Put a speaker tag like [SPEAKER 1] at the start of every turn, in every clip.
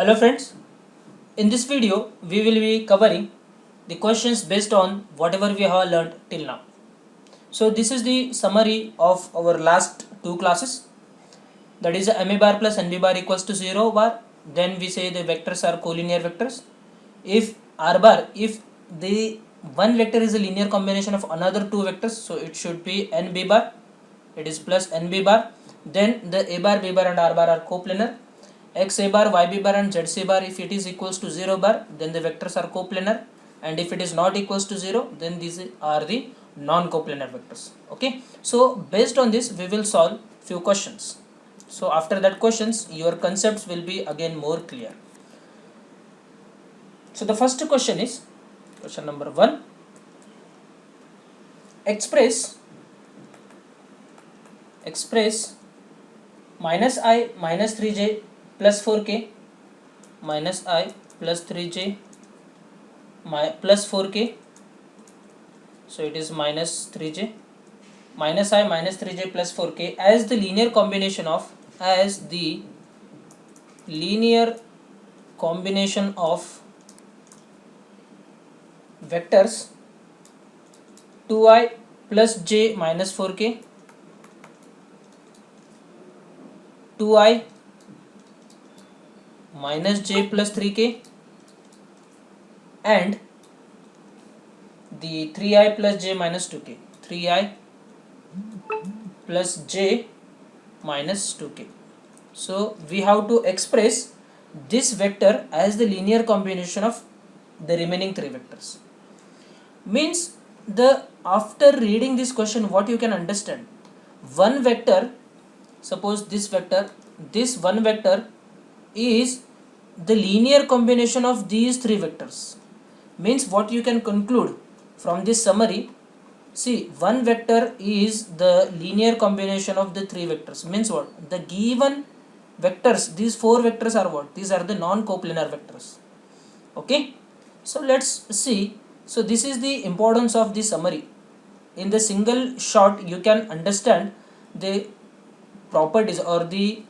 [SPEAKER 1] Hello friends, in this video we will be covering the questions based on whatever we have learned till now. So this is the summary of our last two classes, that is MA bar plus NB bar equals to 0 bar. Then we say the vectors are collinear vectors. If R bar, if the one vector is a linear combination of another two vectors, so it should be NB bar, it is plus NB bar. Then the A bar, B bar and R bar are coplanar. X A bar, Y B bar and Z C bar, if it is equals to 0 bar, then the vectors are coplanar, and if it is not equals to 0, then these are the non-coplanar vectors. Okay, so based on this we will solve few questions. So after that questions, your concepts will be again more clear. So the first question is question number 1. Express minus I minus 3j plus 4k minus I plus 3j plus 4k, so it is minus 3j minus I minus 3j plus 4k as the linear combination of vectors 2i plus j minus 4k, 2i minus j plus 3k, and the 3i plus j minus 2k, 3i plus j minus 2k. So we have to express this vector as the linear combination of the remaining three vectors. Means after reading this question, what you can understand, one vector, suppose this one vector is the linear combination of these three vectors. Means what you can conclude from this summary, see, one vector is the linear combination of the three vectors. Means what? The given vectors, these four vectors are what? These are the non-coplanar vectors. Okay, so let's see. So this is the importance of the summary. In the single shot you can understand the properties or the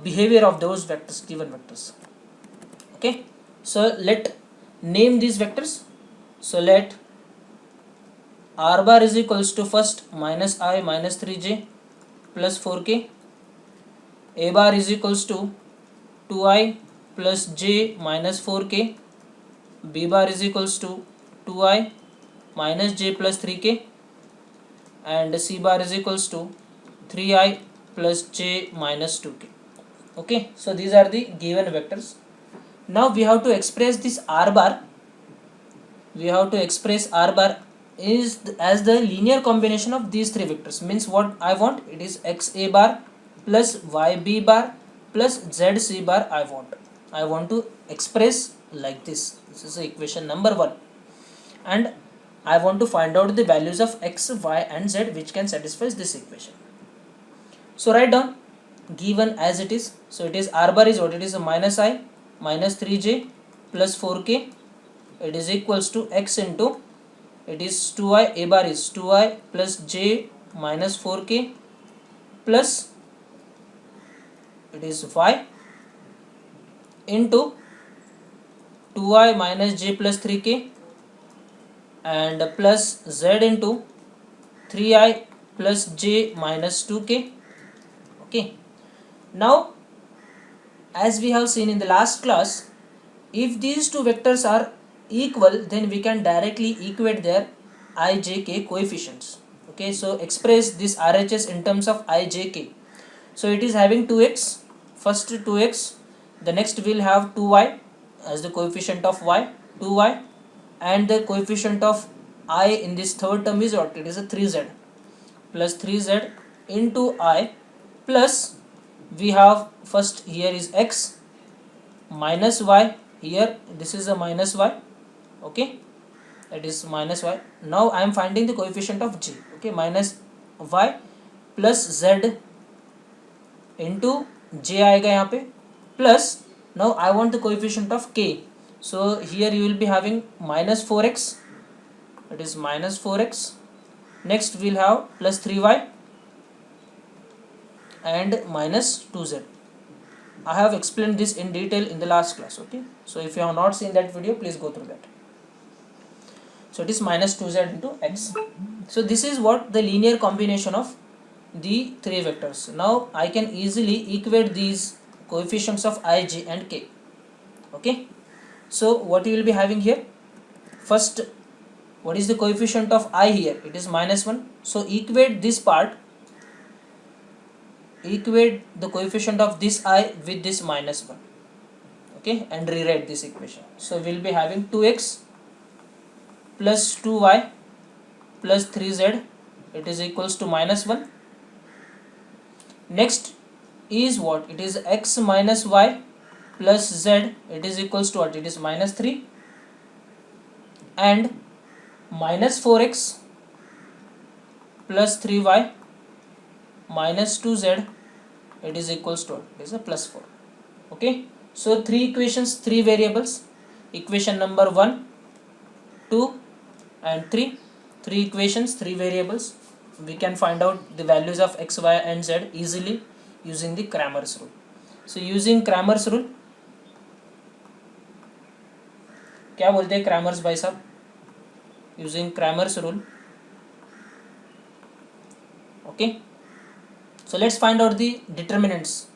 [SPEAKER 1] behavior of those vectors, given vectors. Okay, so let name these vectors. So let R bar is equals to first minus I minus 3j plus 4k, A bar is equals to 2i plus j minus 4k, B bar is equals to 2i minus j plus 3k, and C bar is equals to 3i plus j minus 2k. Okay, so these are the given vectors. Now we have to express this R bar. We have to express R bar as the linear combination of these three vectors. Means what I want, it is x a bar plus y b bar plus z c bar. I want to express like this. This is equation number 1, and I want to find out the values of x, y and z which can satisfy this equation. So write down given as it is. So it is R bar is what? It is a minus I minus 3j plus 4k, it is equals to x into, it is 2i, A bar is 2i plus j minus 4k plus, it is y into 2i minus j plus 3k and plus z into 3i plus j minus 2k. Okay, now as we have seen in the last class, if these two vectors are equal, then we can directly equate their I, j, k coefficients. Okay, so express this RHS in terms of I, j, k. So it is having 2x, first 2x, the next will have 2y as the coefficient of y, 2y, and the coefficient of I in this third term is what? It is a 3z plus 3z into I, plus we have first here is x minus y, here this is a minus y. Okay, that is minus y. Now I am finding the coefficient of j. Okay, minus y plus z into j आएगा यहाँ पे, plus now I want the coefficient of k. So here you will be having minus 4x, it is minus 4x. Next we will have plus 3y and minus 2z. I have explained this in detail in the last class. Okay, so if you have not seen that video, please go through that. So it is minus 2z into x. So this is what the linear combination of the three vectors. Now I can easily equate these coefficients of I, j and k. Okay, so what you will be having here, first, what is the coefficient of I here? It is minus 1. So equate this part, equate the coefficient of this I with this minus 1. Okay, and rewrite this equation. So we will be having 2x plus 2y plus 3z, it is equals to minus 1. Next is what? It is x minus y plus z, it is equals to what? It is minus 3. And minus 4x plus 3y minus 2z, it is equals to what? It is a plus 4. Okay, so three equations, three variables. Equation number 1, 2 and 3. Three equations, three variables. We can find out the values of x, y and z easily using the Cramer's rule. So using Cramer's rule, क्या बोलते हैं Cramer's भाई साहब? Using Cramer's rule. Okay, so let's find out the determinants.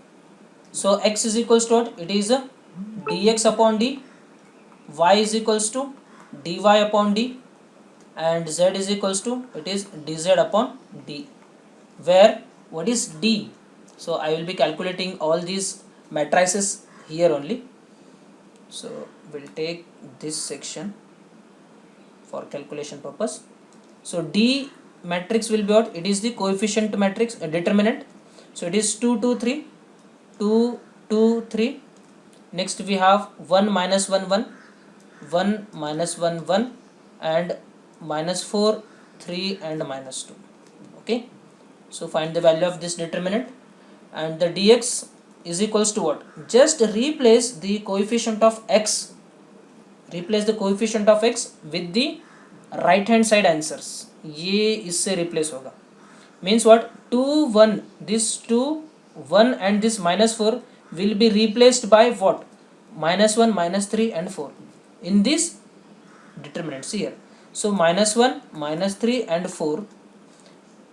[SPEAKER 1] So x is equals to what? It is a dx upon d, y is equals to dy upon d, and z is equals to, it is dz upon d, where what is d? So I will be calculating all these matrices here only. So we'll take this section for calculation purpose. So d matrix will be what? It is the coefficient matrix, determinant. So it is 2 2 3, 2 2 3. Next we have 1 minus 1 1, 1 minus 1 1, and minus 4 3 and minus 2. Okay, so find the value of this determinant, and the dx is equals to what? Just replace the coefficient of x, replace the coefficient of x with the right hand side answers. ये इससे replace होगा. Means what? 2 1, this 2 1 and this minus 4 will be replaced by what? Minus 1, minus 3 and 4 in this determinants here. So minus 1, minus 3 and 4.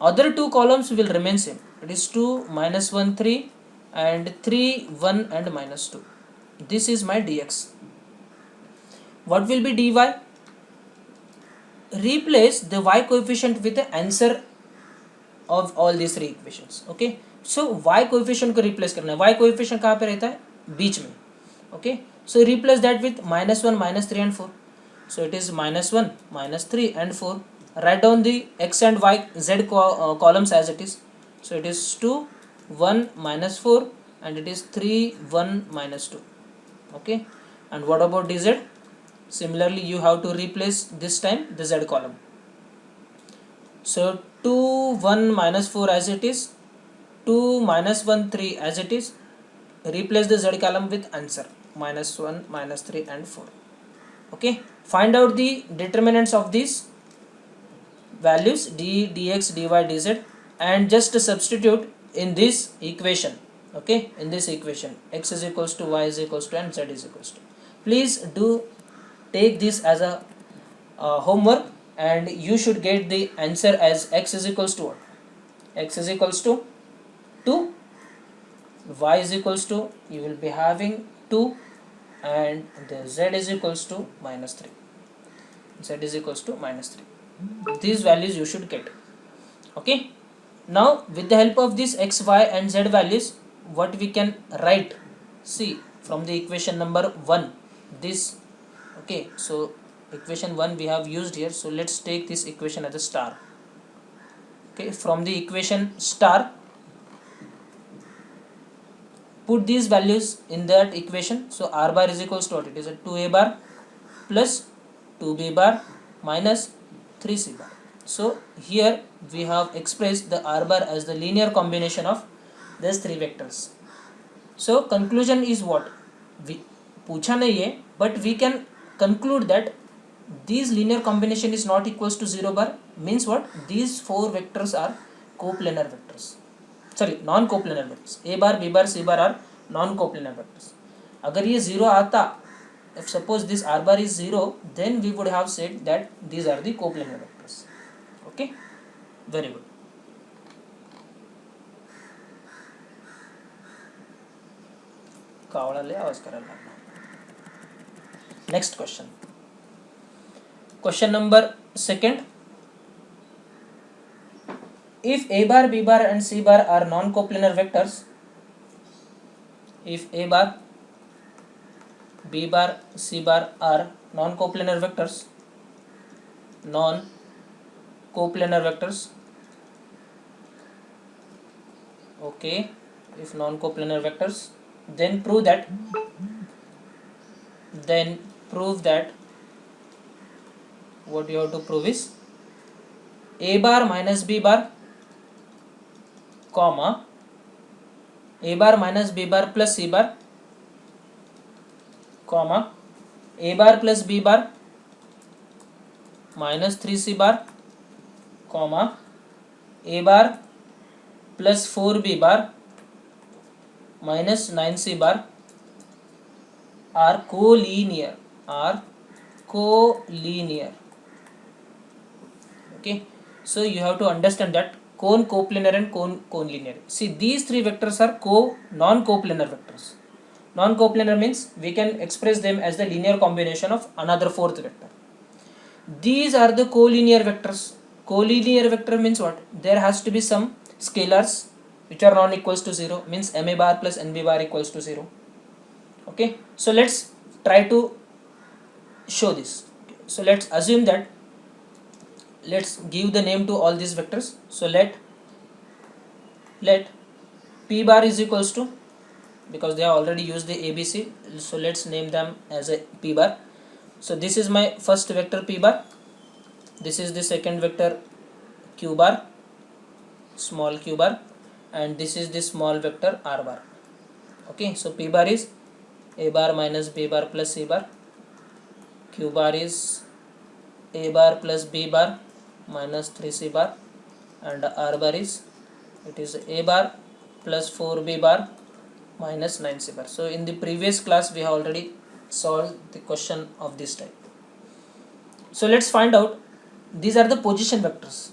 [SPEAKER 1] Other two columns will remain same. It is 2 minus 1 3 and 3 1 and minus 2. This is my dx. What will be dy? Replace the y coefficient with the answer of all these three equations. Okay, so y coefficient को replace करना है. Y coefficient कहाँ पे रहता है? बीच में. Okay, so replace that with minus 1, minus 3 and 4. So it is minus 1, minus 3 and 4. Write down the x and y, z columns as it is. So it is 2 1 minus 4 and it is 3 1 minus 2. Okay, and what about dz? Similarly you have to replace this time the z column. So 2 1 minus 4 as it is, 2 minus 1 3 as it is. Replace the z column with answer minus 1, minus 3 and 4. Okay, find out the determinants of these values d, dx, dy, dz, and just substitute in this equation. Okay, in this equation x is equals to y is equals to and z is equals to. Please do take this as a homework, and you should get the answer as x is equals to what? X is equals to 2, y is equals to, you will be having 2, and the z is equals to minus 3. Z is equals to minus 3. These values you should get. Okay, now with the help of this x, y and z values, what we can write? See, from the equation number 1, this. Okay, so equation 1 we have used here, so let's take this equation as a star. Okay, from the equation star, put these values in that equation. So r bar is equals to what? It is a 2a bar plus 2b bar minus 3c bar. So here we have expressed the r bar as the linear combination of these three vectors. So conclusion is what? We पूछा नहीं है, but we can conclude that these linear combination is not equals to 0 bar. Means what? These four vectors are coplanar vectors. Sorry, non-coplanar vectors. A bar, B bar, C bar are non coplanar vectors. अगर ये 0 आता, if suppose this r bar is 0, then we would have said that these are the coplanar vectors. Okay, very good. कावळा लय आवाज करायला लागला. Next question, question number second. If a bar, b bar and c bar are non-coplanar vectors, if a bar, b bar, c bar are non-coplanar vectors, non-coplanar vectors, okay, if non-coplanar vectors, then prove that what you have to prove is a bar minus b bar, comma, a bar minus b bar plus c bar, comma, a bar plus b bar minus 3c bar, comma, a bar plus 4b bar minus 9c bar are collinear. Okay, so you have to understand that cone coplanar and cone linear. See, these three vectors are non-coplanar vectors. Non-coplanar means we can express them as the linear combination of another fourth vector. These are the collinear vectors. Collinear vector means what? There has to be some scalars which are non-equals to 0, means ma bar plus nb bar equals to 0. Okay, so let's try to show this. So let's assume that, let's give the name to all these vectors. So let p bar is equals to, because they have already used the abc, so let's name them as a p bar. So this is my first vector p bar, this is the second vector q bar, small q bar, and this is the small vector r bar. Okay, so p bar is a bar minus b bar plus c bar, q bar is a bar plus b bar minus 3c bar, and r bar is, it is a bar plus 4b bar minus 9c bar. So in the previous class we have already solved the question of this type. So let's find out, these are the position vectors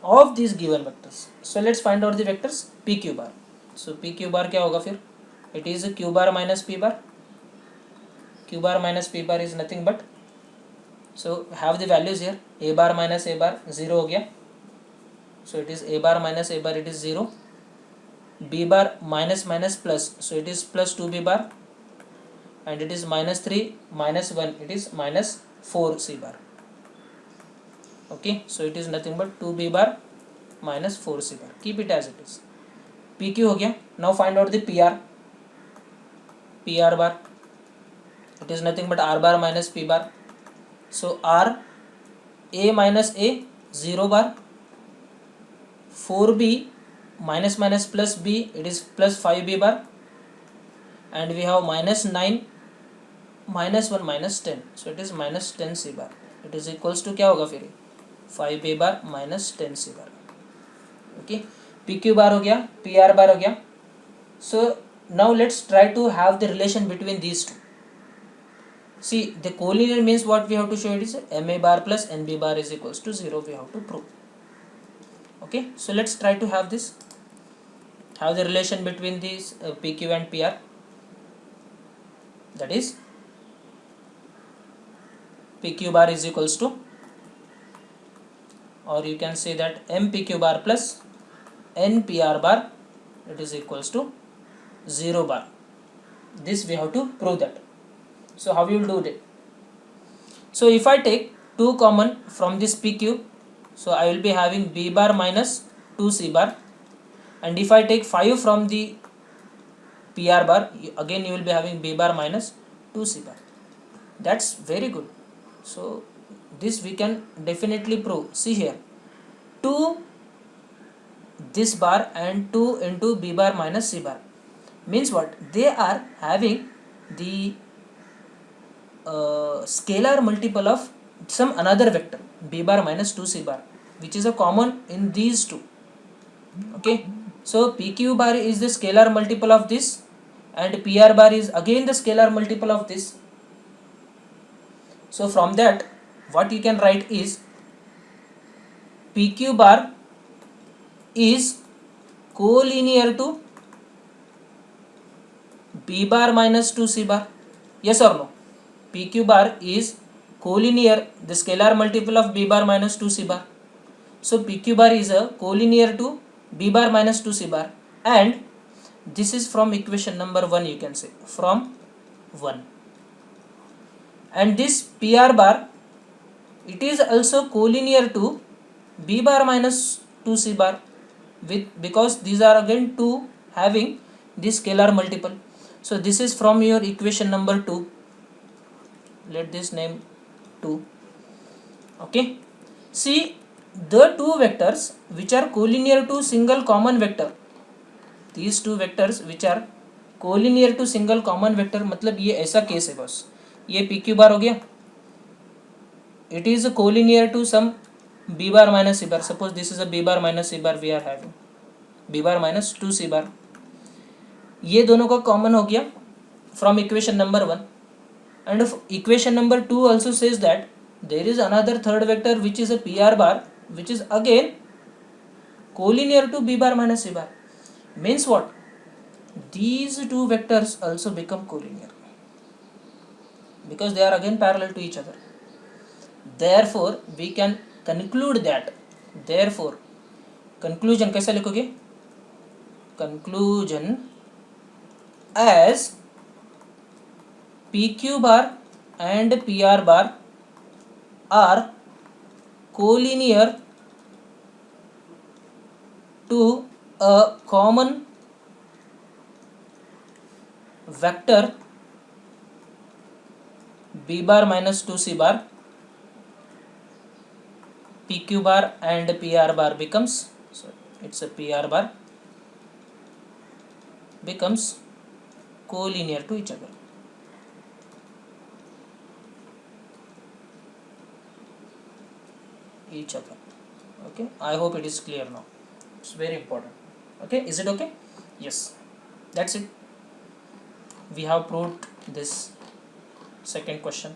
[SPEAKER 1] of these given vectors. So let's find out the vectors pq bar. So pq bar क्या होगा फिर? It is q bar minus p bar. q bar minus p bar is nothing but, so have the values here, a bar minus a bar 0 हो गया, so it is a bar minus a bar, it is 0. b bar minus minus plus, so it is plus 2b bar, and it is minus 3 minus 1, it is minus 4c bar. Okay, so it is nothing but 2b bar minus 4c bar. Keep it as it is. pq हो गया. Now find out the pr bar, it is nothing but r bar minus p bar. So r, a minus a 0 bar, 4b minus minus plus b, it is plus 5b bar, and we have minus 9 minus 1 minus 10, so it is minus 10c bar. It is equals to क्या होगा फिर 5b bar minus 10c bar. Okay, pq bar हो गया, pr bar हो गया. So now let's try to have the relation between these two. See, the collinear means what we have to show, it is ma bar plus nb bar is equals to 0, we have to prove. Okay, so let's try to have this, have the relation between these pq and pr. That is, pq bar is equals to, or you can say that m pq bar plus n pr bar, it is equals to 0 bar. This we have to prove that. So how you will do it? So if I take 2 common from this pq, so I will be having b bar minus 2c bar, and if I take 5 from the pr bar, again you will be having b bar minus 2c bar. That's very good. So this we can definitely prove. See here, 2 this bar and 2 into b bar minus c bar means what? They are having the scalar multiple of some another vector b bar minus 2c bar, which is a common in these two. Okay, so pq bar is the scalar multiple of this and PR bar is again the scalar multiple of this. So from that what you can write is PQ bar is collinear to B bar minus 2C bar. Yes or no? PQ bar is collinear, the scalar multiple of B bar minus 2C bar. So PQ bar is a collinear to B bar minus 2C bar, and this is from equation number 1, you can say from 1. And this PR bar, it is also collinear to B bar minus 2C bar, with because these are again two having this scalar multiple. So this is from your equation number 2. Let this name 2. Okay. See, the two vectors which are collinear to single common vector, these two vectors which are collinear to single common vector, मतलब ये ऐसा case है बस. ये PQ बार हो गया, it is collinear to some B bar minus C bar. Suppose this is a B bar minus C bar we are having, B bar minus 2C bar. ये दोनों का कॉमन हो गया from equation number 1. And equation number 2 also says that there is another third vector which is a PR bar, which is again collinear to B bar minus C bar. Means what? These two vectors also become collinear because they are again parallel to each other. Therefore we can conclude that, therefore conclusion कैसा लिखोगे? Conclusion as PQ bar and PR bar are collinear to a common vector B bar minus 2C bar, PQ bar and PR bar becomes, so it's a PR bar, becomes collinear to each other. Okay, I hope it is clear now. It's very important. Okay, is it okay? Yes, that's it. We have proved this second question.